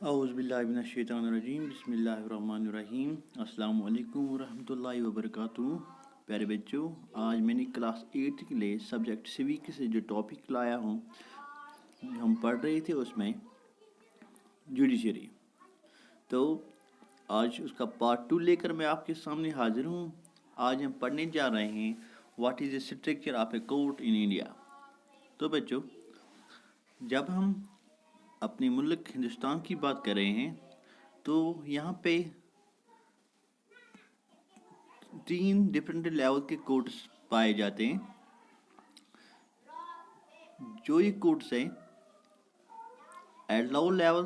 اعوذ باللہ من الشیطان الرجیم بسم اللہ الرحمن الرحیم السلام علیکم ورحمۃ اللہ وبرکاتہ. پیارے بچوں، آج میں نے کلاس 8 کے لیے سبجیکٹ سیوک سے جو ٹاپک لایا ہوں ہم پڑھ رہے تھے اس میں جوڈیشری. تو آج اس کا پارٹ 2 لے کر میں آپ کے سامنے حاضر ہوں. آج ہم پڑھنے جا رہے ہیں what is a structure of a court in India. تو بچوں، جب ہم اپنے ملک ہندوستان کی بات کر رہے ہیں تو یہاں پہ 3 ڈفرینٹ لیول کے کورٹس پائے جاتے ہیں. جو یہ کورٹس ہیں ایٹ لو لیول،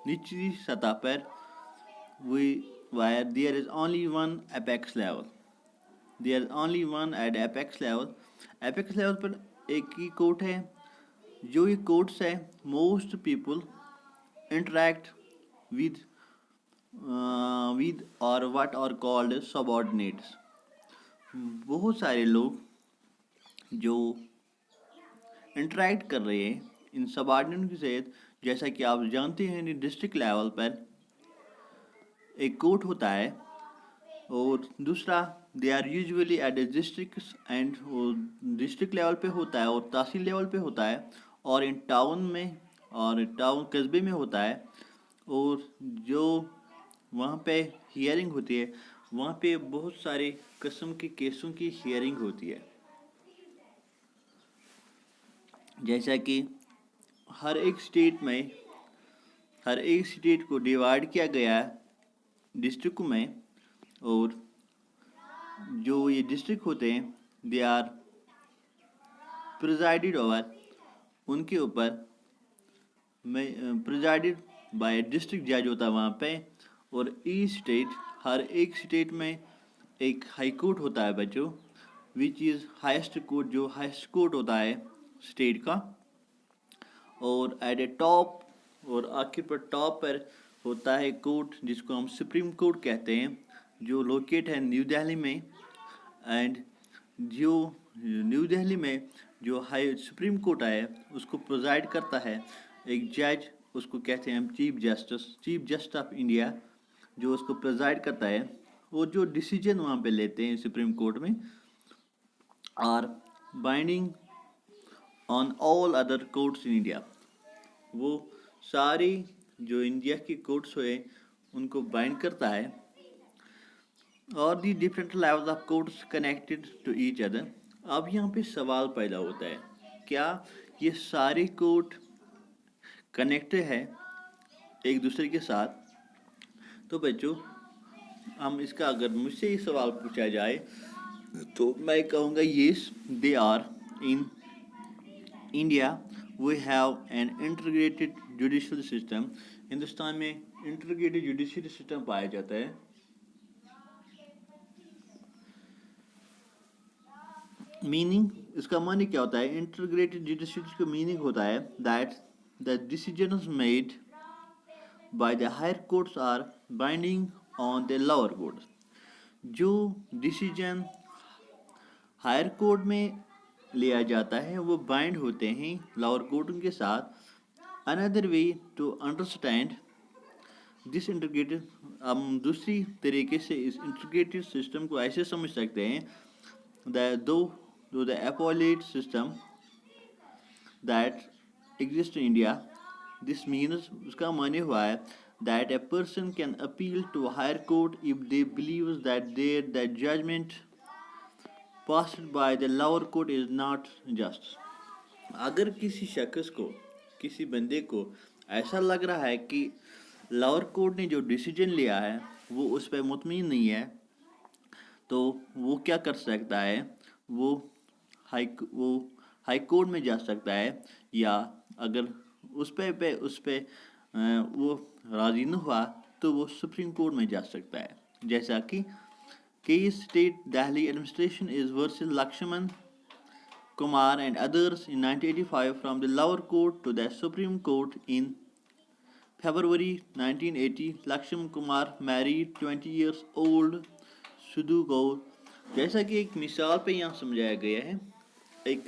نچلی سطح پر، where there is only one apex level. There is only one at apex level. Apex level پر ایک ہی کورٹ ہے. جو یہ کورٹس ہے most people interact with or what are called subordinates. بہت سارے لوگ جو انٹریکٹ کر رہے ہیں ان سبارڈینٹ کے ساتھ. جیسا کہ آپ جانتے ہیں ڈسٹرکٹ لیول پر ایک کورٹ ہوتا ہے اور دوسرا they are usually at a district and وہ ڈسٹرکٹ لیول پہ ہوتا ہے اور تحصیل لیول پہ ہوتا ہے اور ان ٹاؤن میں اور ٹاؤن قصبے میں ہوتا ہے. اور جو وہاں پہ ہیئرنگ ہوتی ہے وہاں پہ بہت سارے قسم کے کیسوں کی ہیئرنگ ہوتی ہے. جیسا کہ ہر ایک اسٹیٹ کو ڈیوائڈ کیا گیا ہے ڈسٹرکٹ میں، اور جو یہ ڈسٹرکٹ ہوتے ہیں دے آر پریزائڈڈ اوور، ان کے اوپر پریزائڈڈ بائی ڈسٹرکٹ جج ہوتا ہے وہاں پہ. اور ہر ایک اسٹیٹ میں ایک ہائی کورٹ ہوتا ہے بچوں، وچ از ہائیسٹ کورٹ، جو ہائیسٹ کورٹ ہوتا ہے اسٹیٹ کا. اور ایٹ اے ٹاپ اور آخر پر ٹاپ پر ہوتا ہے کورٹ جس کو ہم سپریم کورٹ کہتے ہیں، جو لوکیٹ ہے نیو دہلی میں. اینڈ جو نیو دہلی میں جو سپریم کورٹ ہے اس کو پروزائڈ کرتا ہے ایک جج، اس کو کہتے ہیں ہم چیف جسٹس آف انڈیا، جو اس کو پروزائڈ کرتا ہے. اور جو ڈیسیجن وہاں پہ لیتے ہیں سپریم کورٹ میں are binding on all other courts in India. وہ ساری جو انڈیا کی کورٹس ہوئے ان کو بائنڈ کرتا ہے. اور the different level of courts connected to each other. اب یہاں پہ سوال پیدا ہوتا ہے، کیا یہ سارے کورٹ کنیکٹڈ ہے ایک دوسرے کے ساتھ؟ تو بچوں، ہم اس کا اگر مجھ سے یہ سوال پوچھا جائے تو میں کہوں گا yes they are. In India we have an integrated judicial system. Hindustan میں انٹیگریٹڈ جوڈیشل سسٹم پایا جاتا ہے. میننگ، اس کا معنی کیا ہوتا ہے؟ انٹیگریٹڈ جوڈیشل کا میننگ ہوتا ہے that the decisions made by the higher courts are binding on the lower courts. جو ڈیسیجن ہائر کورٹ میں لیا جاتا ہے وہ بائنڈ ہوتے ہیں لوور کورٹ کے ساتھ. another way to understand this integrated، ہم دوسری طریقے سے اس انٹیگریٹڈ سسٹم کو ایسے سمجھ سکتے ہیں the appellate system that exists in India. This means، اس کا معنی ہوا ہے that a person can appeal to a higher court if they believe that the judgment passed by the lower court is not just. اگر کسی شخص کو، کسی بندے کو ایسا لگ رہا ہے کہ لاہور کورٹ نے جو ڈیسیجن لیا ہے وہ اس پہ مطمئن نہیں ہے، تو وہ کیا کر سکتا ہے؟ وہ ہائی کورٹ میں جا سکتا ہے، یا اگر اس پہ وہ راضی نہ ہوا تو وہ سپریم کورٹ میں جا سکتا ہے. جیسا کہ case state Delhi administration is versus Lakshman Kumar and others in 1985 from the lower court to the Supreme Court in February 1980. Lakshman Kumar married 20 years old Sudhu Gaur. جیسا کہ ایک مثال پہ یہاں سمجھایا گیا ہے، ایک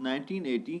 1980,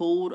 4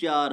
4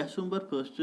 December 1st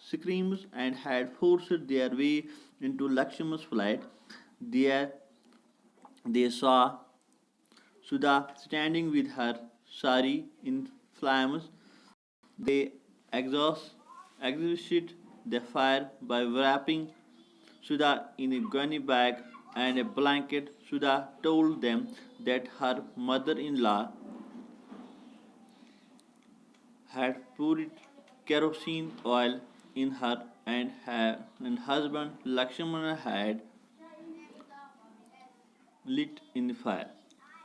screams and had forced their way into Lakshman's flat. There they saw Sudha standing with her sari in flames. They extinguished the fire by wrapping Sudha in a gunny bag and a blanket. Sudha told them that her mother-in-law had poured kerosene oil in her, and her husband Lakshmana had lit in fire.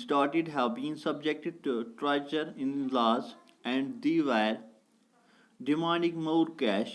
started have been subjected to torture in laws, and they were demanding more cash,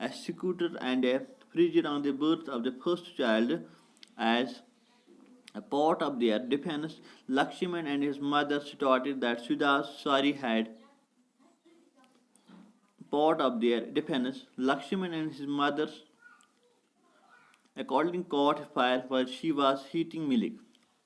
A scooter and a fridge on the birth of the first child as a part of their defense. Lakshman and his mother started that Sudha's sari had part of their defense. Lakshman and his mother according caught fire while she was heating milk.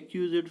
accused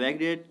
verdict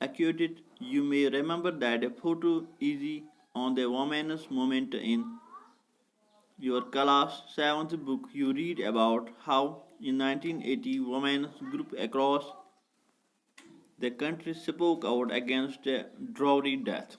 acquitted. You may remember that a photo is on the women's movement in your class 7th book. You read about how in 1980 women's group across the country spoke out against dowry death.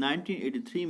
1983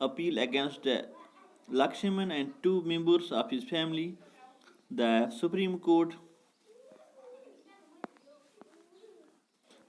appeal against Lakshman and 2 members of his family. The Supreme Court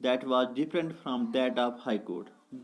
that was different from that of high court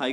high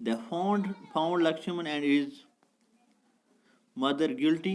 They found Lakshman and his mother guilty.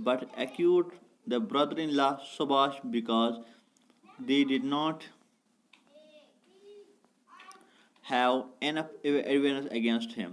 but accused the brother-in-law Subhash because they did not have enough evidence against him.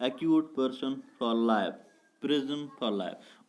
accused person for life, prison for life.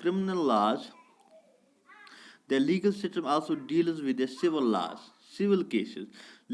criminal laws, the legal system also deals with the civil laws, civil cases.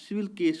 civil case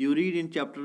You read in chapter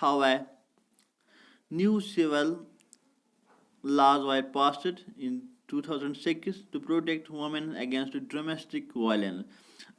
how a new civil laws were passed in 2006 to protect women against domestic violence.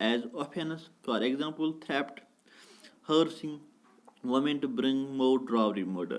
as offense, for example theft, harassing women to bring about robbery, murder.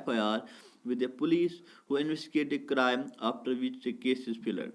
FIR with the police who investigate a crime after which the case is filed.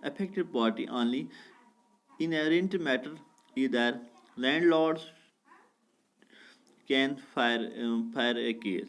affected party only in a rent matter either landlords can file a case.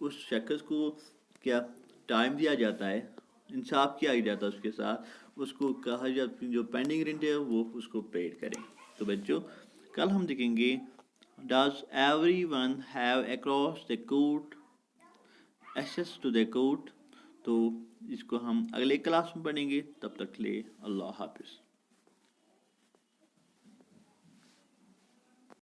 اس شخص کو کیا time دیا جاتا ہے، انصاف کیا جاتا ہے اس کے ساتھ، اس کو کہا جاتا ہے جو پینڈنگ رینٹ ہے وہ اس کو پیڈ کریں۔ تو بچوں کل ہم دیکھیں گے does everyone have across the court access to the court, تو اس کو ہم اگلے کلاس میں پڑھیں گے، تب تک کے لیے اللہ حافظ۔